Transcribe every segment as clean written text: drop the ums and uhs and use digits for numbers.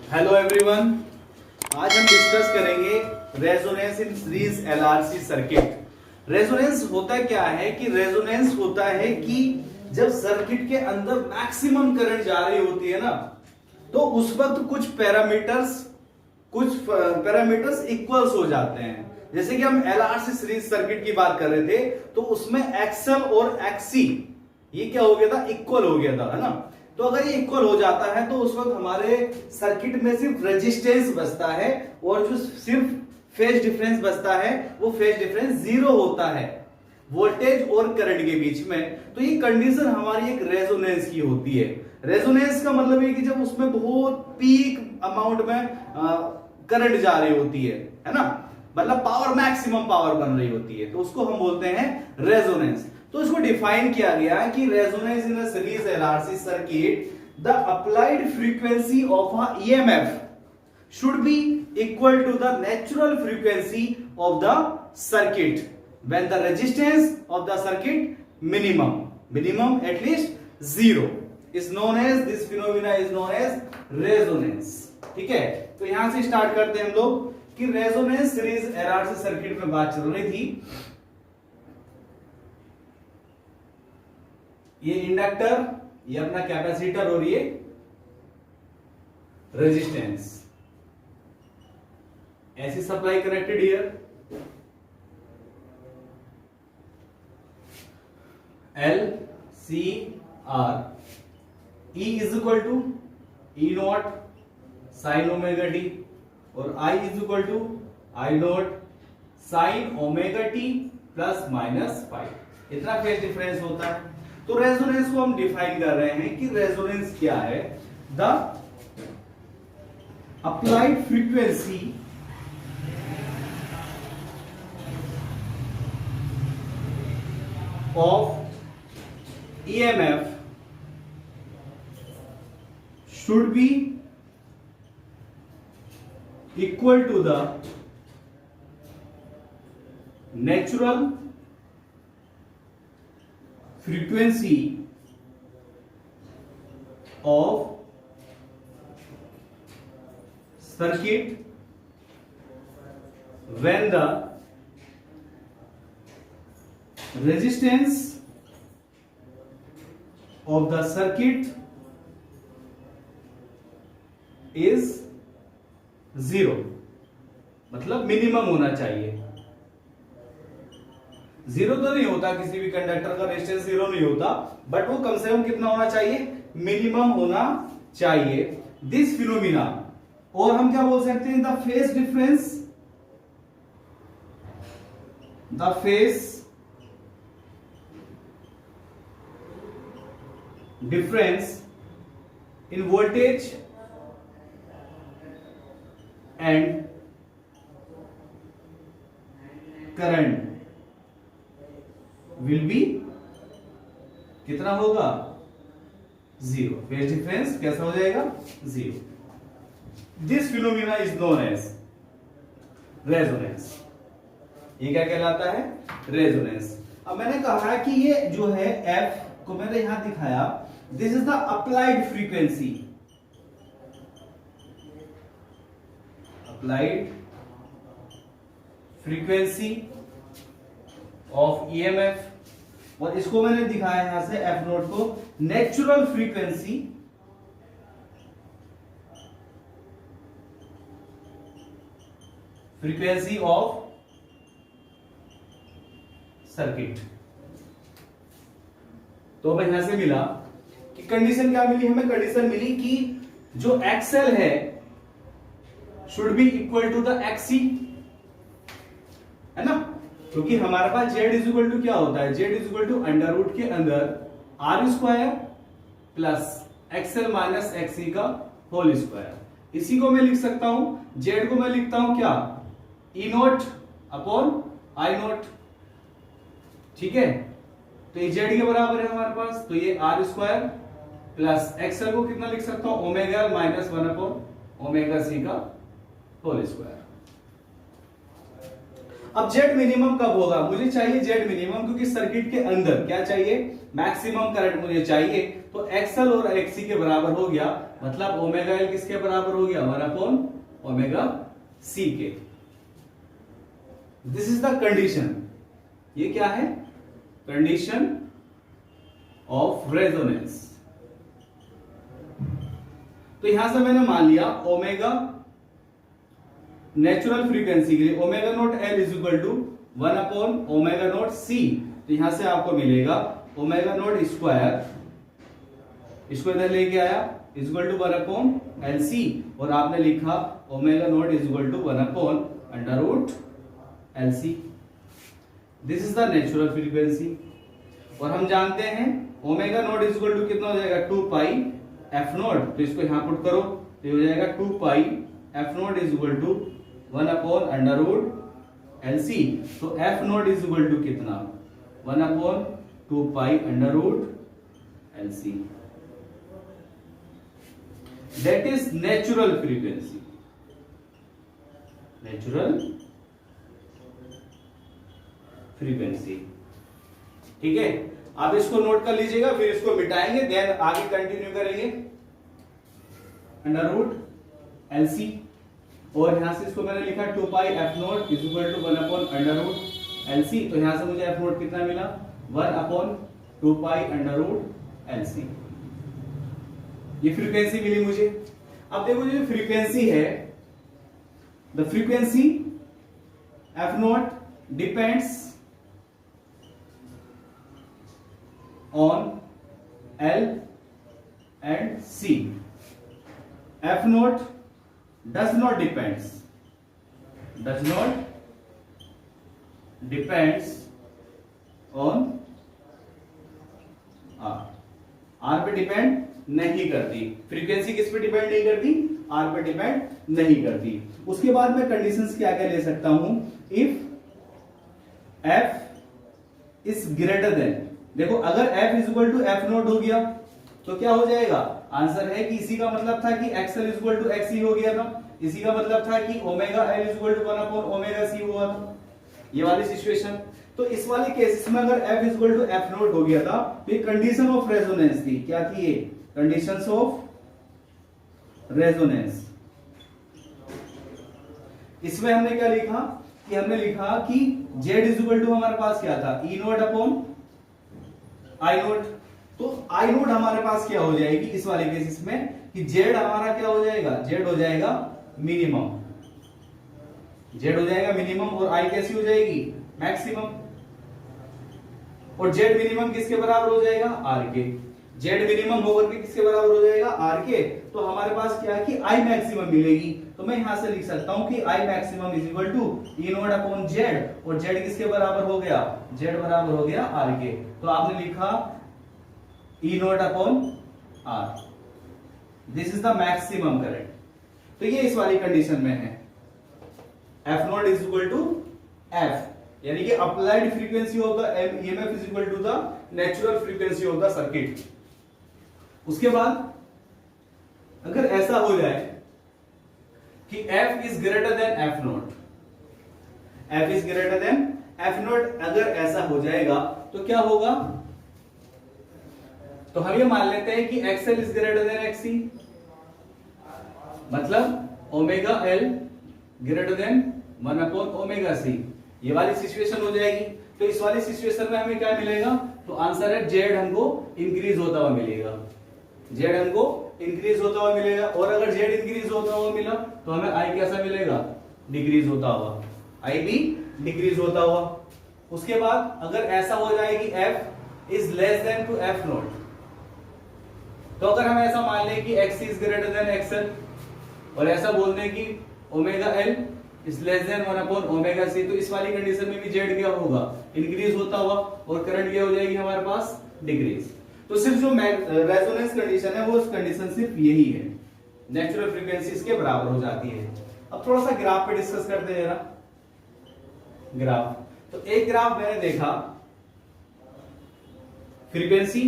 Hello everyone, आज हम discuss करेंगे resonance in series LRC circuit. Resonance होता क्या है कि रेजोनेंस होता है कि जब सर्किट के अंदर मैक्सिमम करंट जा रही होती है ना, तो उस वक्त कुछ पैरामीटर्स इक्वल्स हो जाते हैं। जैसे कि हम एलआरसी सीरीज सर्किट की बात कर रहे थे, तो उसमें एक्सएल और एक्सी ये क्या हो गया था, इक्वल हो गया था, है ना। तो अगर ये इक्वल हो जाता है तो उस वक्त हमारे सर्किट में सिर्फ रेजिस्टेंस बचता है और जो सिर्फ फेज डिफरेंस बचता है वो फेज डिफरेंस जीरो होता है वोल्टेज और करंट के बीच में। तो ये कंडीशन हमारी एक रेजोनेंस की होती है। रेजोनेंस का मतलब है कि जब उसमें बहुत पीक अमाउंट में करंट जा रही होती है ना, मतलब पावर मैक्सिमम पावर बन रही होती है, तो उसको हम बोलते हैं रेजोनेंस। तो इसको डिफाइन किया गया है कि resonance in a series LRC circuit the applied frequency of a EMF should be equal to the natural frequency of the circuit when the resistance of the circuit minimum at least zero is known as this phenomena is known as resonance. ठीक है, तो यहां से start करते हैं हम लोग कि रेजोनेंस सीरीज एलआरसी सर्किट में बात चल रही थी। ये इंडक्टर, ये अपना कैपेसिटर और ये रेजिस्टेंस ऐसी supply connected here. L C R E is equal to E naught sine omega T और I is equal to I naught sine omega T plus minus phi. इतना फेज डिफरेंस होता है। तो resonance को हम define कर रहे हैं कि रेजोनेंस क्या है, the applied frequency of EMF should be equal to the natural frequency of circuit when the resistance of the circuit is zero, मतलब मिनिमम होना चाहिए। जीरो तो नहीं होता, किसी भी कंडक्टर का रेजिस्टेंस जीरो नहीं होता, बट वो कम से कम कितना होना चाहिए, मिनिमम होना चाहिए। दिस फिनोमिना, और हम क्या बोल सकते हैं, the phase difference in voltage and current will be कितना होगा, जीरो। फेज डिफरेंस कैसा हो जाएगा, zero. This phenomena is known as resonance. ये क्या कहलाता है, रेजोनेंस। अब मैंने कहा कि ये जो है एफ को मैंने यहां दिखाया, this is the applied frequency, of EMF, और इसको मैंने दिखाया यहां से एफ नोट को नेचुरल फ्रीक्वेंसी ऑफ सर्किट। तो हमें यहां से मिला कि कंडीशन क्या मिली, हमें कंडीशन मिली कि जो एक्सएल है should be equal to the XC, है ना, क्योंकि हमारे पास z इज इक्वल टू क्या होता है, z is equal to under root के अंदर R square plus XL minus XC का होल स्क्वायर। इसी को मैं लिख सकता हूं, z को मैं लिखता हूं क्या, ई नोट अपॉन आई नोट। ठीक है, तो ये z के बराबर है हमारे पास, तो ये आर स्क्वायर प्लस एक्सएल को कितना लिख सकता हूं, omega minus one upon omega C का होल स्क्वायर। अब जेड मिनिमम कब होगा, मुझे चाहिए जेड मिनिमम, क्योंकि सर्किट के अंदर क्या चाहिए, मैक्सिमम करंट मुझे चाहिए। तो एक्सएल और एक्सी के बराबर हो गया मतलब ओमेगा एल किसके बराबर हो गया, 1 अपॉन ओमेगा सी के। दिस इज द कंडीशन, ये क्या है, कंडीशन ऑफ रेजोनेंस। तो यहां से मैंने मान लिया ओमेगा नेचुरल फ्रीक्वेंसी के लिए omega naught L is equal to 1 upon omega naught C. तो यहां से आपको मिलेगा ओमेगा नॉट स्क्वायर, इसको इधर लेके आया, is equal to 1 upon L C, और आपने लिखा omega naught is equal to 1 upon under root L C. This is the natural frequency. और हम जानते हैं omega naught is equal to कितना हो जाएगा, 2 पाई एफ नॉट। तो इसको यहां पुट करो तो हो जाएगा 2 पाई F naught is equal to 1 upon under root L C. तो F naught is equal to कितना, 1 upon 2 pi under root L C. That is natural frequency, natural frequency. ठीक है, आप इसको नोट कर लीजिएगा, फिर इसको मिटाएंगे, देन आगे कंटिन्यू करेंगे। अंडर रूट एल सी, और यहां से इसको मैंने लिखा 2 पाई F naught is equal to 1 upon under root L C. तो यहां से मुझे एफ नोट कितना मिला, 1 upon 2 pi under root L C. ये फ्रीक्वेंसी मिली मुझे। अब देखो जो फ्रीक्वेंसी है, the frequency F naught depends on L and C. F naught does not depends on R। R पे डिपेंड नहीं करती फ्रीक्वेंसी, किस पे डिपेंड नहीं करती, R पे डिपेंड नहीं करती। उसके बाद मैं कंडीशंस क्या क्या ले सकता हूं, if F is greater than, देखो अगर f is equal to F naught हो गया तो क्या हो जाएगा, आंसर है कि इसी का मतलब था कि XL is equal to X हो गया था, इसी का मतलब था कि omega L is equal to 1 upon omega C हुआ था, ये वाली सिचुएशन। तो इस वाले केसेस में अगर f is equal to F naught हो गया था तो ये कंडीशन ऑफ रेजोनेंस थी। क्या थी ये, कंडीशंस ऑफ रेजोनेंस। इसमें हमने क्या लिखा कि हमने लिखा कि z इज इक्वल टू हमारे पास क्या था, ई नोट अपॉन आई नोट। तो आई नोट हमारे पास क्या हो जाएगी इस वाले केसेस में कि जेड हमारा क्या हो जाएगा, जेड हो जाएगा मिनिमम, जेड हो जाएगा मिनिमम, और आई कैसी हो जाएगी, मैक्सिमम। और जेड मिनिमम किसके बराबर हो जाएगा, आर के। जेड मिनिमम होकर के किसके बराबर हो जाएगा, आर के। तो हमारे पास क्या है कि आई मैक्सिमम मिलेगी। तो मैं यहां से लिख सकता हूं कि I maximum is equal to E naught upon Z, और जेड किसके बराबर हो गया, जेड बराबर हो गया आर के। तो आपने लिखा E naught upon R, this is the maximum current. तो ये इस वाली कंडीशन में है, F naught is equal to F, यानी कि applied frequency of the EMF is equal to the natural frequency of the circuit. उसके बाद अगर ऐसा हो जाए कि f is greater than F naught, f is greater than F naught, अगर ऐसा हो जाएगा तो क्या होगा, तो हम ये मान लेते हैं कि XL is greater then XC, मतलब omega L greater than 1 upon omega C। ये वाली सिचुएशन हो जाएगी। तो इस वाली सिचुएशन में हमें क्या मिलेगा, तो आंसर है जेड हमको इंक्रीज होता हुआ मिलेगा, जेड हमको इंक्रीज होता हुआ मिलेगा। और अगर जेड इंक्रीज होता हुआ मिला तो हमें आई कैसा मिलेगा, डिक्रीज होता हुआ, आई भी डिक्रीज होता हुआ। उसके बाद अगर ऐसा हो जाए कि f is less than to F naught, तो अगर हम ऐसा मान लें कि x is greater than xl, और ऐसा बोल दें कि omega l is less than 1 upon omega c, तो इस वाली कंडीशन में भी जेड क्या होगा, इंक्रीज होता हुआ, और करंट क्या हो जाएगी हमारे पास, डिक्रीज। तो सिर्फ जो रेजोनेंस कंडीशन है वो कंडीशन सिर्फ यही है, नेचुरल फ्रीक्वेंसी इसके बराबर हो जाती है। अब थोड़ा सा ग्राफ पे डिस्कस करते हैं जरा। ग्राफ, तो एक ग्राफ मैंने देखा फ्रीक्वेंसी,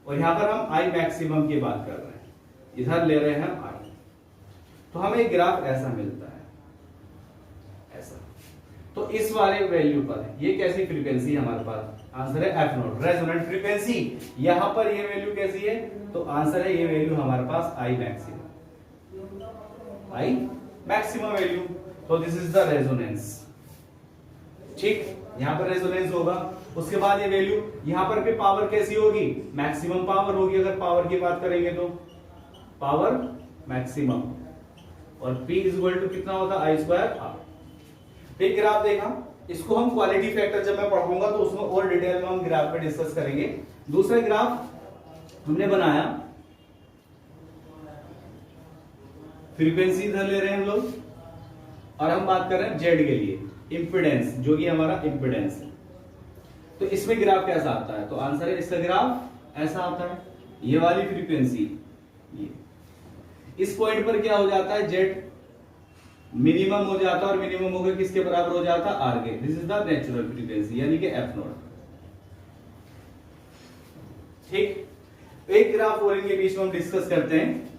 और यहां पर हम आई मैक्सिमम की बात कर रहे हैं, इधर ले रहे हैं हम आई, तो हमें एक ग्राफ ऐसा मिलता है, ऐसा। तो इस वाले वैल्यू पर ये कैसी फ्रीक्वेंसी है हमारे पास? आंसर है एफ नॉट, रेजोनेंट फ्रीक्वेंसी। यहां पर ये वैल्यू कैसी है? तो आंसर है ये वैल्यू हमारे पास I maximum, I maximum value. तो दिस इज द रेजोनेंस। ठीक, यहां पर रेजोनेंस होगा। उसके बाद ये वैल्यू यहां पर भी पावर कैसी होगी? मैक्सिमम पावर होगी। अगर पावर की बात करेंगे तो पावर मैक्सिमम, और P इज इक्वल टू कितना होता है? आई स्क्वायर आर। ठीक, ग्राफ देखा। इसको हम क्वालिटी फैक्टर जब मैं पढ़ाऊंगा तो उसमें और डिटेल में हम ग्राफ पे डिस्कस करेंगे। दूसरा ग्राफ हमने बनाया, फ्रीक्वेंसी इधर ले रहे हैं हम लोग, और हम बात कर रहे हैं जेड के लिए, इंपिडेंस, जो कि हमारा इंपिडेंस है। तो इसमें ग्राफ कैसा आता है? तो आंसर है इसका ग्राफ ऐसा आता है। ये वाली फ्रीक्वेंसी, ये इस पॉइंट पर क्या हो जाता है? जेड मिनिमम हो जाता है, और मिनिमम होकर किसके बराबर हो जाता है? आर के। This is the natural frequency, यानी कि एफ नॉट। ठीक, एक ग्राफ और इनके बीच में हम डिस्कस करते हैं।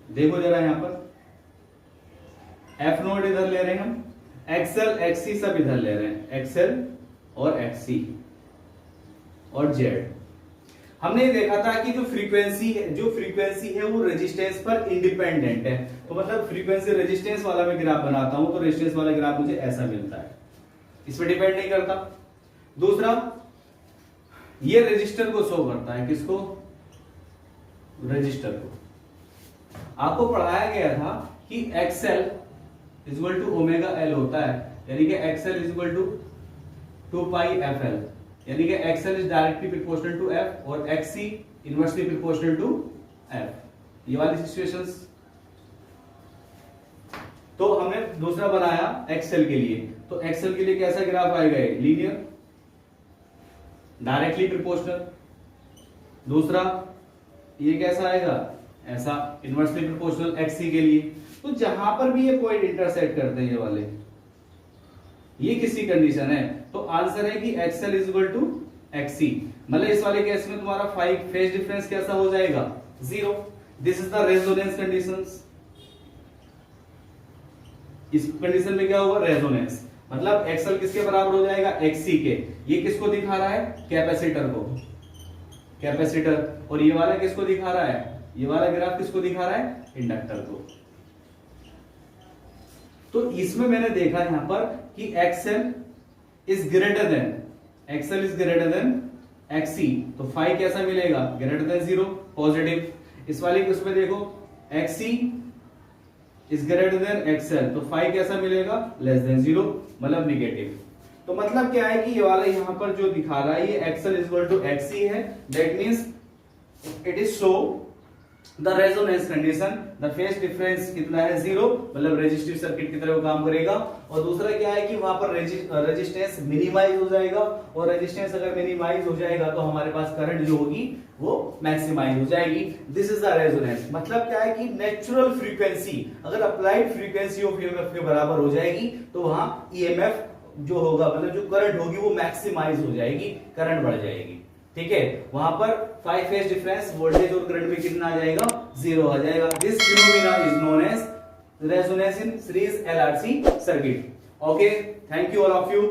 देखो जरा यहां पर एफ नॉट इधर ले रहे हैं हम, एक्सएल एक्सी सब इधर ले रहे हैं, एक्सएल और एक्सी और जेड। हमने देखा था कि जो फ्रीक्वेंसी है वो रेजिस्टेंस पर इंडिपेंडेंट है। तो मतलब फ्रीक्वेंसी रेजिस्टेंस वाला मैं ग्राफ बनाता हूं तो रेजिस्टेंस वाला ग्राफ मुझे ऐसा मिलता है, इस पर डिपेंड नहीं करता। दूसरा, ये रेजिस्टर को शो करता है, किसको? रेजिस्टर को। आपको पढ़ाया गया था कि XL is equal to omega L होता है, यानी कि XL is equal to 2 pi F L, यानी कि XL is directly proportional to F और XC inversely proportional to F. ये वाली सिचुएशंस। तो हमने दूसरा बनाया एक्सएल के लिए, तो एक्सएल के लिए कैसा ग्राफ आएगा? Linear, directly proportional. दूसरा ये कैसा आएगा? ऐसा, इनवर्सली प्रोपोर्शनल एक्सी के लिए। तो जहां पर भी ये पॉइंट इंटरसेक्ट करते हैं, ये वाले, ये किसी कंडीशन है, तो आंसर है कि XL is equal to XC. मतलब इस वाले केस में तुम्हारा फेज डिफरेंस कैसा हो जाएगा? 0। This is the resonance conditions. इस कंडीशन में क्या होगा? रेजोनेंस। मतलब एक्सएल किसके बराबर हो जाएगा? एक्सी के। ये किसको दिखा रहा है? कैपेसिटर को, कैपेसिटर। और ये वाला किसको दिखा रहा है? ये वाला ग्राफ किसको दिखा रहा है? इंडक्टर को। तो इसमें मैंने देखा यहां पर कि XL is greater than XC, तो फाई कैसा मिलेगा? Greater than 0, positive. इस वाले उसमें देखो XC is greater than XL, तो फाई कैसा मिलेगा? लेस देन 0, मतलब निगेटिव। तो मतलब क्या है कि ये वाला यहां पर जो दिखा रहा है ये XL is equal to XC है, that means it is show the resonance condition, the phase difference कितना है? 0, मतलब रेजिस्टिव सर्किट की तरह काम करेगा। और दूसरा क्या है कि वहां पर रेजिस्टेंस मिनिमाइज हो जाएगा, और रेजिस्टेंस अगर मिनिमाइज हो जाएगा तो हमारे पास करंट जो होगी वो मैक्सिमाइज हो जाएगी। This is the resonance. मतलब क्या है कि नेचुरल फ्रीक्वेंसी अगर अप्लाइड फ्रीक्वेंसी ऑफ ईएमएफ के बराबर हो जाएगी तो वहां ईएमएफ जो होगा, मतलब जो करंट होगी वो मैक्सिमाइज हो जाएगी, करंट बढ़ जाएगी। ठीक है, वहां पर 5 फेज डिफरेंस वोल्टेज और करंट में कितना आ जाएगा? 0 आ जाएगा। This phenomena is known as resonance in series LRC circuit. Okay, thank you all of you.